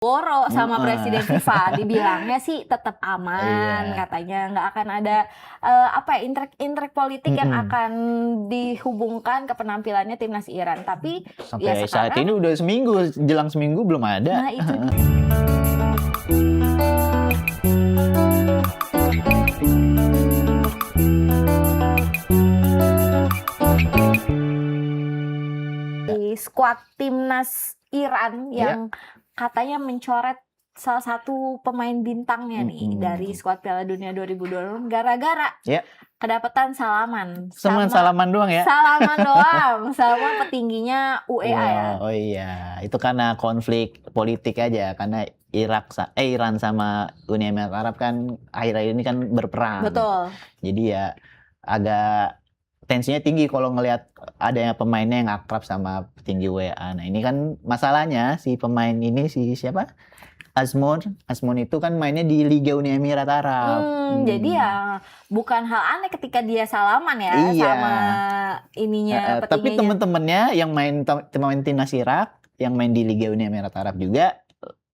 Boro sama presiden FIFA, dibilangnya sih tetap aman, Iya. katanya nggak akan ada intrek politik yang akan dihubungkan ke penampilannya timnas Iran. Tapi ya Sampai saat sekarang, ini udah jelang seminggu belum ada. nah itu di skuad timnas Iran yang katanya mencoret salah satu pemain bintangnya nih dari skuad Piala Dunia 2020 gara-gara kedapatan salaman. Salaman doang ya? Salaman doang sama petingginya UEA ya. Oh iya, itu karena konflik politik aja, karena Iran sama Uni Emirat Arab kan akhir-akhir ini kan berperang. Betul. Jadi ya agak tensinya tinggi kalau ngelihat adanya pemainnya yang akrab sama petinggi UEA. Nah ini kan masalahnya si pemain ini siapa? Azmoun itu kan mainnya di Liga Uni Emirat Arab. Jadi ya bukan hal aneh ketika dia salaman ya sama ininya petingginya. Tapi temen-temennya yang main timnas Irak, yang main di Liga Uni Emirat Arab juga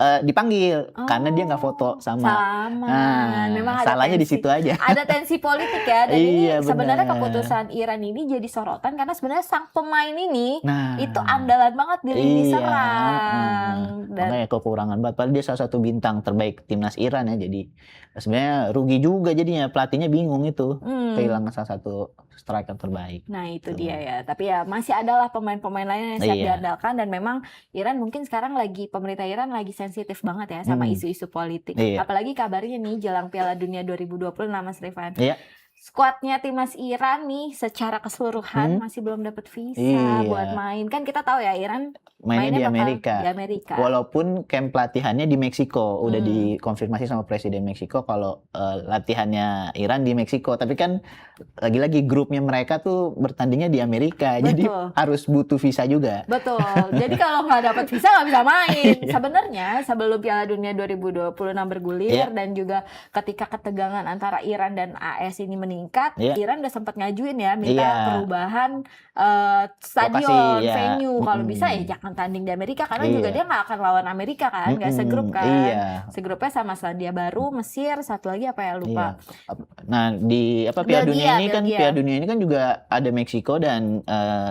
dipanggil karena dia nggak foto sama. Nah, memang ada salahnya di situ aja. Ada tensi politik ya, dan ini Iya, sebenarnya benar. keputusan Iran ini jadi sorotan karena sebenarnya sang pemain ini itu andalan banget di lini serang. Dan makanya kekurangan banget. Padahal dia salah satu bintang terbaik timnas Iran ya. Jadi sebenarnya rugi juga jadinya, pelatihnya bingung itu kehilangan salah satu striker terbaik. Nah itu dia ya. Tapi ya masih adalah pemain-pemain lain yang siap diandalkan, dan memang Iran mungkin sekarang pemerintah Iran lagi sensitif banget ya sama isu-isu politik. Apalagi kabarnya nih jelang Piala Dunia 2020 Mas Rifan. Skuadnya timnas Iran nih secara keseluruhan masih belum dapat visa buat main. Kan kita tahu ya Iran mainnya di Amerika. Walaupun camp latihannya di Meksiko, udah dikonfirmasi sama presiden Meksiko kalau latihannya Iran di Meksiko. Tapi kan lagi-lagi grupnya mereka tuh bertandingnya di Amerika, jadi harus butuh visa juga. Betul. Jadi kalau nggak dapat visa nggak bisa main. Sebenarnya sebelum Piala Dunia 2026 bergulir dan juga ketika ketegangan antara Iran dan AS ini meningkat, Iran udah sempat ngajuin ya minta perubahan stadion, venue. Kalau bisa ya jangan tanding di Amerika, karena juga dia nggak akan lawan Amerika kan, nggak segrup kan. Segrupnya sama Selandia Baru, Mesir, satu lagi apa ya lupa. Nah di Piala Dunia ini kan juga ada Meksiko dan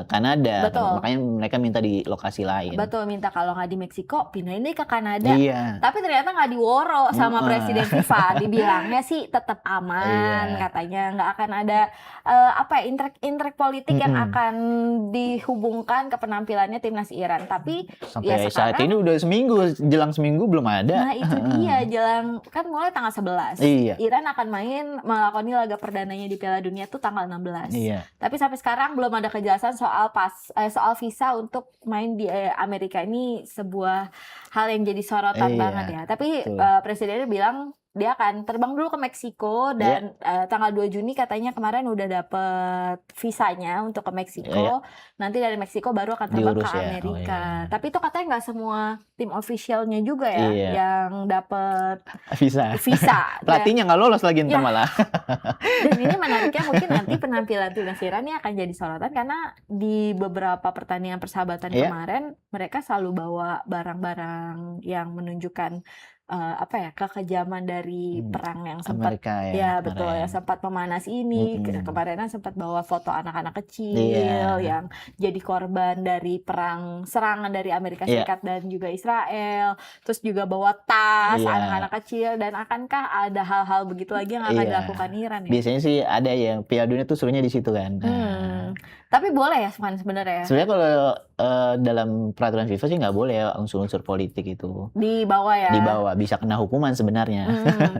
Kanada. Makanya mereka minta di lokasi lain. Betul, minta kalau nggak di Meksiko pindahin deh ke Kanada. Tapi ternyata nggak diworo sama presiden FIFA, dibilangnya sih tetap aman, katanya nggak akan ada intrek politik yang akan dihubungkan ke penampilannya timnas Iran. Tapi sampai saat ini udah jelang seminggu belum ada. Nah itu dia, kan mulai tanggal 11. Iran akan melakoni laga perdananya di Piala Dunia tuh tanggal 16. Tapi sampai sekarang belum ada kejelasan soal visa untuk main di Amerika. Ini sebuah hal yang jadi sorotan banget ya. Tapi presidennya bilang dia akan terbang dulu ke Meksiko, dan tanggal 2 Juni katanya kemarin udah dapet visanya untuk ke Meksiko. Nanti dari Meksiko baru akan terbang ke Amerika. Tapi itu katanya nggak semua tim officialnya juga ya yang dapet visa. Pelatihnya nggak lolos lagi ntar malah. Dan ini menariknya mungkin nanti penampilan timnas Iran ini akan jadi sorotan karena di beberapa pertandingan persahabatan kemarin mereka selalu bawa barang-barang yang menunjukkan kekejaman dari perang yang sempat betul ya, sempat memanas ini. Kemarin sempat bawa foto anak-anak kecil yang jadi korban dari perang serangan dari Amerika Serikat dan juga Israel. Terus juga bawa tas anak-anak kecil. Dan akankah ada hal-hal begitu lagi yang akan dilakukan Iran ya? Biasanya sih ada yang Piala Dunia tuh serunya di situ kan. Tapi boleh ya sebenarnya. Sebenarnya kalau dalam peraturan FIFA sih nggak boleh ya unsur-unsur politik itu dibawa ya. Bisa kena hukuman sebenarnya.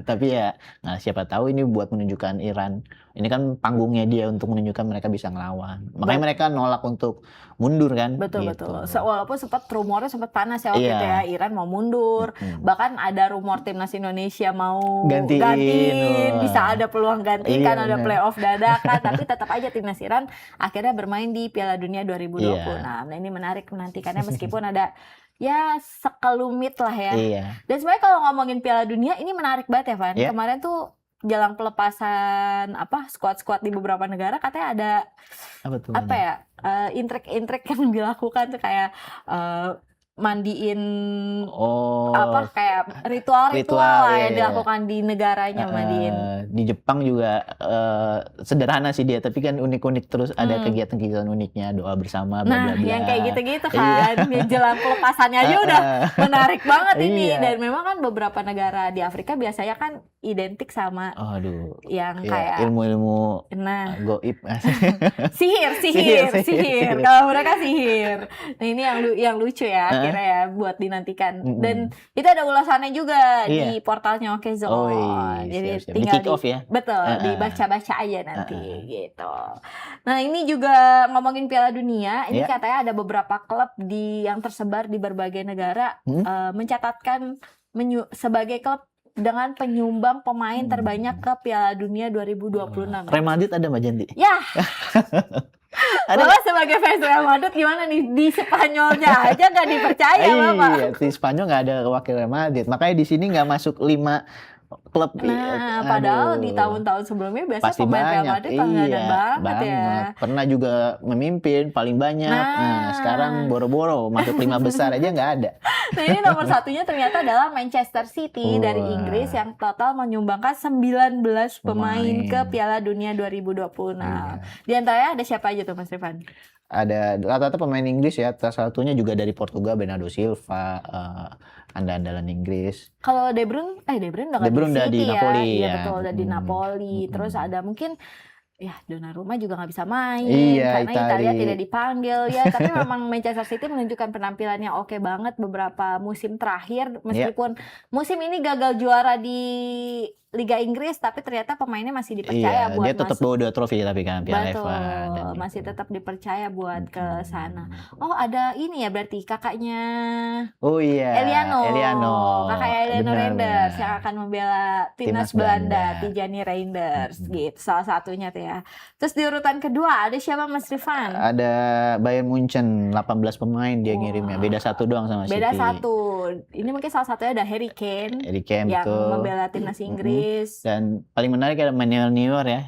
Tapi ya siapa tahu ini buat menunjukkan Iran. Ini kan panggungnya dia untuk menunjukkan mereka bisa ngelawan. Makanya mereka nolak untuk mundur kan. Betul. Walaupun rumornya sempat panas ya waktu itu ya, Iran mau mundur. Bahkan ada rumor timnas Indonesia mau gantiin. Bisa ada peluang gantiin kan ada playoff dadakan. Tapi tetap aja timnas Iran akhirnya bermain di Piala Dunia 2020. Nah ini menarik menantikannya meskipun ada ya sekelumit lah ya. Dan sebenarnya kalau ngomongin Piala Dunia ini menarik banget ya Van. Kemarin tuh jelang pelepasan skuad-skuad di beberapa negara katanya ada intrek-intrek yang dilakukan tuh kayak mandiin apa kayak ritual lah yang dilakukan di negaranya mandiin. Di Jepang juga sederhana sih dia, tapi kan unik-unik terus ada kegiatan-kegiatan uniknya, doa bersama, bla bla bla. Yang kayak gitu-gitu kan, jelang pelepasannya aja udah menarik banget ini. Dan memang kan beberapa negara di Afrika biasanya kan identik sama yang kayak ilmu-ilmu goib. sihir. Kalau mereka sihir. Nah ini yang lucu ya akhirnya ya buat dinantikan. Dan itu ada ulasannya juga di portalnya Okezone. Jadi tinggal dibaca-baca aja nanti gitu. Nah ini juga ngomongin Piala Dunia, ini katanya ada beberapa klub yang tersebar di berbagai negara mencatatkan sebagai klub dengan penyumbang pemain terbanyak ke Piala Dunia 2026. Real Madrid ada Mbak Janti? Ya. Bapak sebagai fans Real Madrid gimana nih? Di Spanyolnya aja nggak dipercaya Bapak. Iya, di Spanyol nggak ada wakil Real Madrid. Makanya di sini nggak masuk 5 klub. Padahal di tahun-tahun sebelumnya biasanya pemain Real Madrid langganan banget ya. Pernah juga memimpin paling banyak. Nah, sekarang boro-boro masuk 5 besar aja nggak ada. Nah ini nomor satunya ternyata adalah Manchester City dari Inggris yang total menyumbangkan 19 pemain ke Piala Dunia 2026. Di antaranya ada siapa aja tuh Mas Rifan? Ada rata-rata pemain Inggris ya, salah satunya juga dari Portugal, Bernardo Silva, andalan Inggris. Kalau De Bruyne udah di Napoli ya. Iya betul, udah di Napoli. Terus ada mungkin Donnarumma juga nggak bisa main karena Italia tidak dipanggil ya. Tapi memang Manchester City menunjukkan penampilannya oke banget beberapa musim terakhir, meskipun musim ini gagal juara di Liga Inggris, tapi ternyata pemainnya masih dipercaya buat dia tetap bawa 2 trofi tapi kan Piala FA. Masih tetap dipercaya buat ke sana. Oh ada ini ya berarti kakaknya. Eliano. Kakaknya Eliano Reinders yang akan membela timnas Belanda, Tijani Reinders gitu. Salah satunya tuh ya. Terus di urutan kedua ada siapa Mas Rifan? Ada Bayern Munchen, 18 pemain dia ngirimnya. Beda 1 doang sama City. Beda 1. Ini mungkin salah satunya ada Harry Kane yang membela timnas Inggris. Dan paling menarik ada Manuel Neuer ya.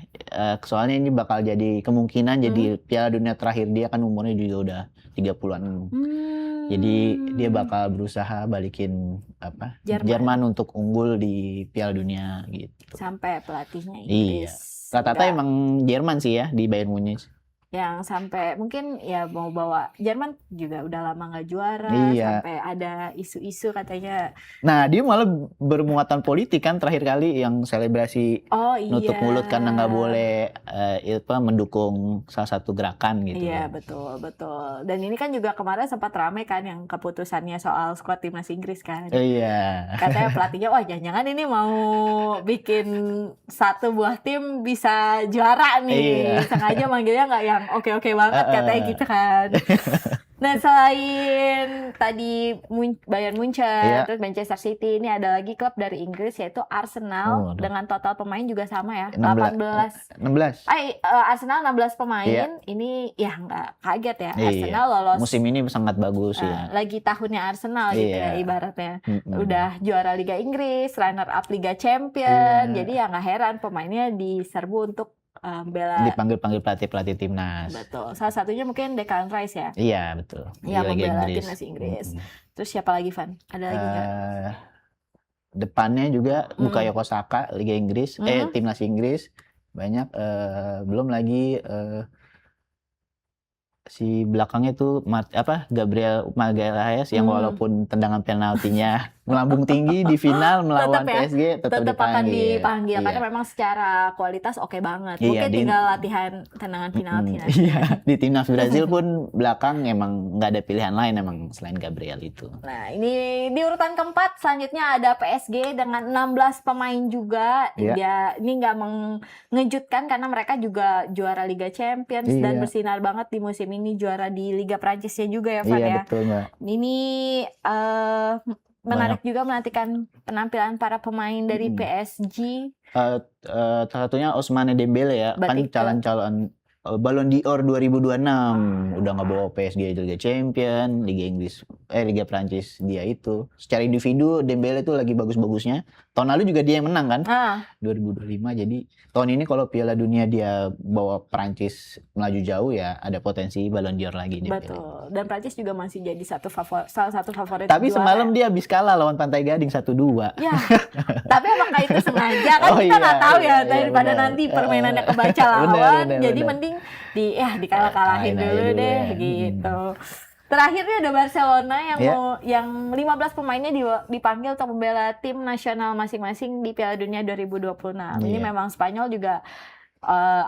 Soalnya ini bakal jadi kemungkinan jadi Piala Dunia terakhir dia, kan umurnya juga udah 30-an. Jadi dia bakal berusaha balikin Jerman untuk unggul di Piala Dunia gitu. Sampai pelatihnya Inggris. Rata-rata emang Jerman sih ya di Bayern Munich. Yang sampai mungkin ya mau bawa Jerman juga udah lama nggak juara, sampai ada isu-isu katanya. Nah dia malah bermuatan politik kan terakhir kali yang selebrasi nutup mulut karena nggak boleh mendukung salah satu gerakan gitu. Iya betul. Dan ini kan juga kemarin sempat rame kan yang keputusannya soal skuad timnas Inggris kan. Katanya pelatihnya jangan-jangan ini mau bikin satu buah tim bisa juara nih. Sengaja manggilnya nggak yang oke banget katanya gitu kan. Nah selain tadi Bayern Munchen, terus Manchester City, ini ada lagi klub dari Inggris yaitu Arsenal dengan total pemain juga sama ya 16. Arsenal 16 pemain. Ini ya nggak kaget ya Arsenal lolos. Musim ini sangat bagus ya. Lagi tahunnya Arsenal gitu ya ibaratnya. Udah juara Liga Inggris, runner up Liga Champion. Jadi ya nggak heran pemainnya diserbu untuk dipanggil pelatih timnas. Betul. Salah satunya mungkin Declan Rice ya. Iya betul. Yang membela timnas Inggris. Terus siapa lagi Van? Ada lagi nggak? Depannya juga Bukayo Saka Liga Inggris, timnas Inggris banyak. Belum lagi si belakangnya tuh Gabriel Magalhaes yang walaupun tendangan penaltinya melambung tinggi di final melawan PSG tetap dipanggil karena memang secara kualitas oke banget. Mungkin tinggal latihan tendangan penalti. Di timnas Brazil pun belakang emang nggak ada pilihan lain emang selain Gabriel itu. Nah ini di urutan keempat selanjutnya ada PSG dengan 16 pemain juga. Dia ini nggak mengejutkan karena mereka juga juara Liga Champions dan bersinar banget di musim ini, juara di Liga Prancisnya juga ya Van ya. Betul Mbak. Ini menarik juga menantikan penampilan para pemain dari PSG. Salah satunya Ousmane Dembele ya. Berarti kan calon Ballon d'Or 2026, udah ngebawa PSG Liga Champion, Liga Inggris, Liga Prancis dia itu. Secara individu Dembele itu lagi bagus-bagusnya. Tahun lalu juga dia yang menang kan, 2025. Jadi tahun ini kalau Piala Dunia dia bawa Prancis melaju jauh ya, ada potensi Ballon d'Or lagi. Dembele. Betul. Dan Prancis juga masih jadi salah satu favorit. Tapi semalam dia habis kalah lawan Pantai Gading 1-2. Ya. Tapi apakah itu sengaja kan kita nggak tahu ya daripada nanti permainannya kebaca lawan. Jadi mending dikalah-kalahin dulu deh gitu. Terakhirnya ada Barcelona yang 15 pemainnya dipanggil untuk membela tim nasional masing-masing di Piala Dunia 2026. Ini memang Spanyol juga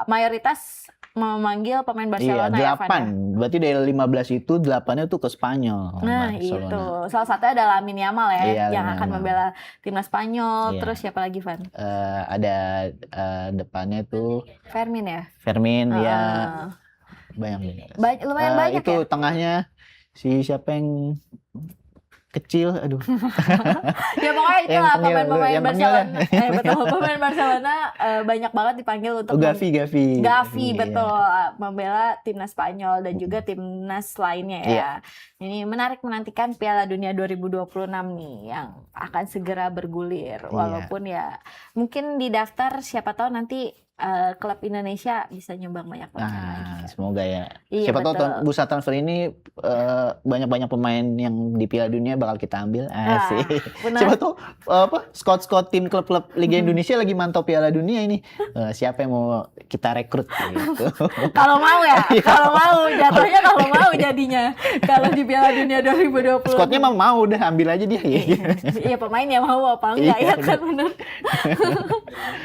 mayoritas memanggil pemain Barcelona. Iya, 8. Berarti dari 15 itu 8-nya tuh ke Spanyol. Nah, Barcelona. Itu. Salah satunya ada Lamine Yamal ya, yang akan membela timnas Spanyol. Terus siapa lagi, Van? Ada depannya tuh Fermin ya? Fermin, ya. Lumayan banyak itu ya? Tengahnya si siapa yang kecil, aduh. Ya pokoknya itulah pemain-pemain Barcelona. Betul, pemain Barcelona banyak banget dipanggil untuk Gavi betul, membela timnas Spanyol dan juga timnas lainnya ya. Ini menarik menantikan Piala Dunia 2026 nih yang akan segera bergulir. Walaupun ya mungkin di daftar siapa tahu nanti klub Indonesia bisa nyumbang banyak lagi. Semoga ya. Siapa tahu bursa transfer ini banyak-banyak pemain yang di Piala Dunia bakal kita ambil. Asik. Siapa tahu scout tim klub-klub Liga Indonesia lagi mantau Piala Dunia ini. Siapa yang mau kita rekrut gitu. Kalau mau ya, kalau mau jatuhnya kalau mau jadinya. Kalau di Piala Dunia 2020. Scoutnya mau udah ambil aja dia. Iya, pemain ya mau apa enggak ya kan benar.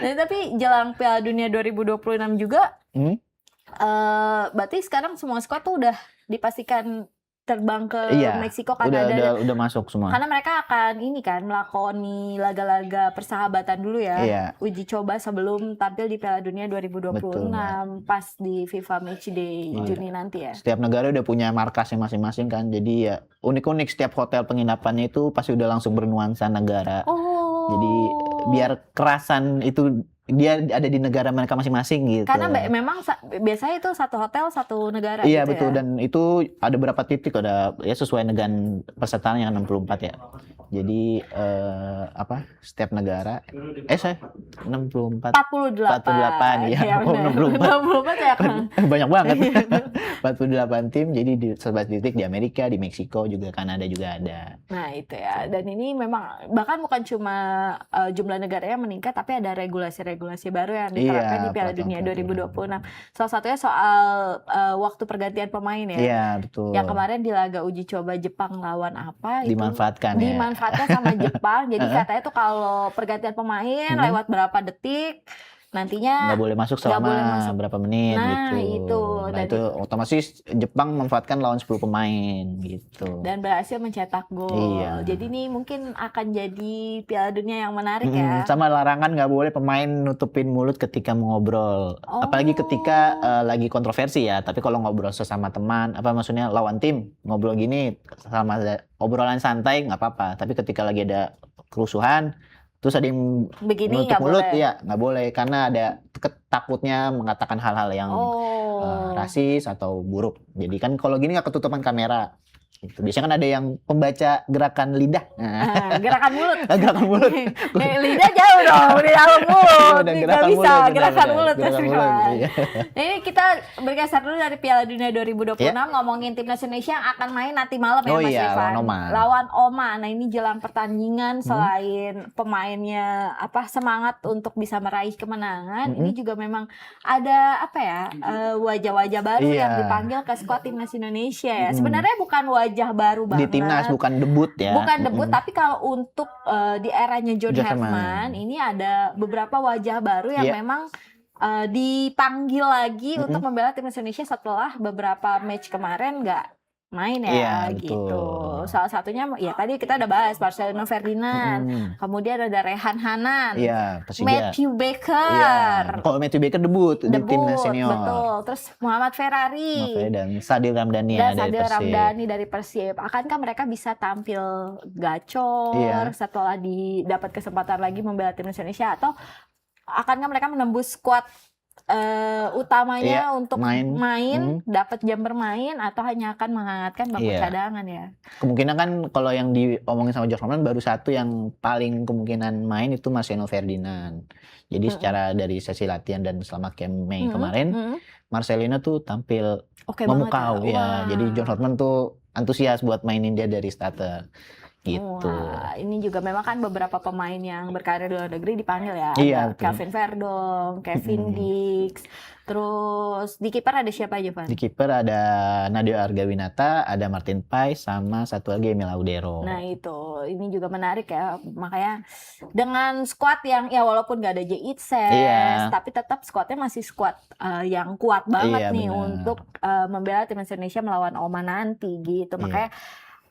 Nah, tapi jelang Piala Dunia 2026 juga, berarti sekarang semua squad tuh udah dipastikan terbang ke Meksiko kan? Udah masuk semua. Karena mereka akan melakoni laga-laga persahabatan dulu ya, uji coba sebelum tampil di Piala Dunia 2026. Betul, pas di FIFA Matchday Juni nanti ya. Setiap negara udah punya markasnya masing-masing kan, jadi ya unik-unik setiap hotel penginapannya itu pasti udah langsung bernuansa negara. Jadi biar kerasan itu dia ada di negara mereka masing-masing gitu. Karena memang biasanya itu satu hotel satu negara. Iya gitu betul ya? Dan itu ada berapa titik, ada ya sesuai dengan pesertaan yang 64 ya. Jadi setiap negara 64 48 ya. 64 ya kan. Banyak banget. 48 tim, jadi di 11 titik di Amerika, di Meksiko juga, Kanada juga ada. Nah, itu ya. Dan ini memang bahkan bukan cuma jumlah negaranya meningkat, tapi ada regulasi baru yang diterapkan di Piala Dunia 2026. Salah satunya soal waktu pergantian pemain ya. Iya, betul. Yang kemarin di laga uji coba Jepang lawan apa dimanfaatkan sama Jepang. Jadi katanya tuh kalau pergantian pemain lewat berapa detik nantinya nggak boleh masuk selama berapa menit gitu. Itu otomatis Jepang memanfaatkan lawan 10 pemain gitu. Dan berhasil mencetak gol. Jadi ini mungkin akan jadi Piala Dunia yang menarik ya. Sama larangan nggak boleh pemain nutupin mulut ketika mengobrol. Apalagi ketika lagi kontroversi ya. Tapi kalau ngobrol sesama teman, maksudnya lawan tim, ngobrol gini sama obrolan santai nggak apa-apa. Tapi ketika lagi ada kerusuhan, terus ada yang menutup mulut, nggak boleh karena ada takutnya mengatakan hal-hal yang rasis atau buruk. Jadi kan kalau gini nggak ketutupan kamera. Gitu. Biasanya kan ada yang pembaca gerakan lidah. Gerakan mulut. Gerakan mulut. Lidah jauh dong, di dalam mulut. Nggak bisa, gerakan mulut. Iya. Nah, ini kita bergeser dulu dari Piala Dunia 2026, ngomongin timnas Indonesia yang akan main nanti malam ya Mas Irfan. Lawan Oman. Nah, ini jelang pertandingan selain pemainnya semangat untuk bisa meraih kemenangan, ini juga memang ada wajah-wajah baru yang dipanggil ke skuad timnas Indonesia ya. Sebenarnya bukan wajah baru banget. Di timnas bukan debut ya. Bukan debut, tapi kalau untuk di eranya John Herman ini ada beberapa wajah baru yang memang dipanggil lagi untuk membela timnas Indonesia setelah beberapa match kemarin nggak main ya gitu. Salah satunya ya tadi kita udah bahas Marcelino Ferdinand, kemudian ada Rehan Hanan, Matthew Baker. Kalau Matthew Baker debut di timnas senior. Betul. Terus Muhammad Ferrari dan Sadil Ramdhani dari Persib. Akankah mereka bisa tampil gacor setelah dapat kesempatan lagi membela timnas Indonesia, atau akankah mereka menembus skuad utamanya untuk main dapat jam bermain atau hanya akan menghangatkan bangku cadangan ya? Kemungkinan kan kalau yang diomongin sama George Norman baru satu yang paling kemungkinan main itu Marcelo Ferdinand. Jadi secara dari sesi latihan dan selama camp Mei kemarin, Marcelino tuh tampil memukau ya. Jadi George Norman tuh antusias buat mainin dia dari starter. Gitu. Wah, ini juga memang kan beberapa pemain yang berkarir di luar negeri dipanggil ya. Iya, ada Calvin Verdong, Kevin Dix. Terus di kiper ada siapa aja, Van? Di kiper ada Nadio Argawinata, ada Martin Pais, sama satu lagi Emil Laudero. Nah itu, ini juga menarik ya. Makanya dengan squad yang ya walaupun gak ada Jitses, tapi tetap squadnya masih squad yang kuat banget nih untuk membela timnas Indonesia melawan Oman nanti gitu. Makanya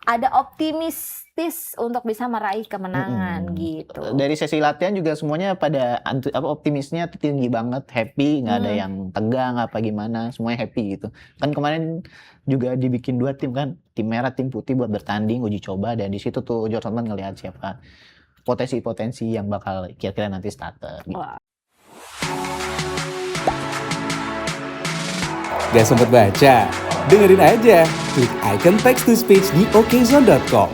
ada optimistis untuk bisa meraih kemenangan gitu. Dari sesi latihan juga semuanya pada optimisnya tinggi banget, happy, nggak ada yang tegang apa gimana, semuanya happy gitu. Kan kemarin juga dibikin 2 tim kan, tim merah, tim putih buat bertanding, uji coba, dan di situ tuh George Norman ngelihat siapa potensi-potensi yang bakal kira-kira nanti starter. Gitu. Gak sempet baca? Dengerin aja, klik icon text to speech di okezone.com.